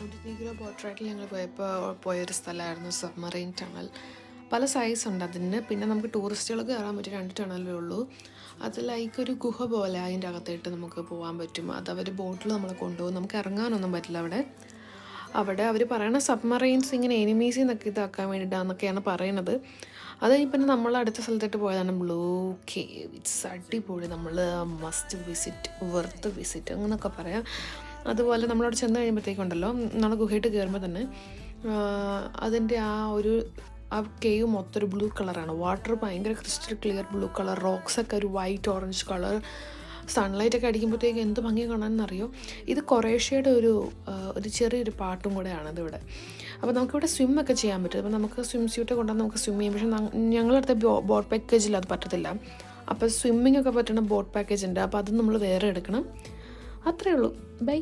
ഉടുപ്പീഗ്രോ boat റൈഡിൽ ഞങ്ങൾ പോയൊരു സ്ഥലമായിരുന്നു സബ്മറൈൻ ടണൽ. പല സൈസ് ഉണ്ട് അതിന്. പിന്നെ നമുക്ക് ടൂറിസ്റ്റുകൾക്ക് കയറാൻ പറ്റിയ 2 ടണലേ ഉള്ളൂ. അത് ലൈക്ക് ഒരു ഗുഹ പോലെ അതിൻ്റെ അകത്തായിട്ട് നമുക്ക് പോകാൻ പറ്റും. അതവർ ബോട്ടിൽ നമ്മളെ കൊണ്ടുപോകും. നമുക്ക് ഇറങ്ങാനൊന്നും പറ്റില്ല അവിടെ അവർ പറയണ സബ്മറൈൻസ് ഇങ്ങനെ എനിമീസിൽ നിന്നൊക്കെ ഇതാക്കാൻ വേണ്ടിയിട്ടാണെന്നൊക്കെയാണ് പറയണത്. അത് പിന്നെ നമ്മൾ അടുത്ത സ്ഥലത്തോട്ട് പോയതാണ് ബ്ലൂ കേവ്. ഇറ്റ്സ് അടിപൊളി. നമ്മൾ മസ്റ്റ് വിസിറ്റ്, വെർത്ത് വിസിറ്റ് അങ്ങനെയൊക്കെ പറയാം. അതുപോലെ നമ്മളവിടെ ചെന്ന് കഴിയുമ്പോഴത്തേക്കുണ്ടല്ലോ, നമ്മൾ ഗുഹയിട്ട് കയറുമ്പോൾ തന്നെ അതിൻ്റെ ആ കേവ് മൊത്തം ഒരു ബ്ലൂ കളറാണ്. വാട്ടർ ഭയങ്കര ക്രിസ്റ്റൽ ക്ലിയർ ബ്ലൂ കളർ, റോക്സൊക്കെ ഒരു വൈറ്റ് ഓറഞ്ച് കളർ. സൺലൈറ്റൊക്കെ അടിക്കുമ്പോഴത്തേക്ക് എന്ത് ഭംഗി കാണാനെന്നറിയോ. ഇത് കൊറേഷ്യയുടെ ഒരു ചെറിയൊരു പാട്ടും കൂടെയാണത് ഇവിടെ. അപ്പോൾ നമുക്കിവിടെ സ്വിമ്മൊക്കെ ചെയ്യാൻ പറ്റും. അപ്പോൾ നമുക്ക് സ്വിം സ്യൂട്ട് കൊണ്ടുവന്ന് നമുക്ക് സ്വിം ചെയ്യാം. പക്ഷേ ഞങ്ങളടുത്ത ബോട്ട് പാക്കേജിൽ അത് പറ്റത്തില്ല. അപ്പോൾ സ്വിമ്മിങ് ഒക്കെ പറ്റുന്ന ബോട്ട് പാക്കേജ് ഉണ്ട്. അപ്പോൾ അത് നമ്മൾ വേറെ എടുക്കണം. അത്രയേ ഉള്ളൂ. ബൈ.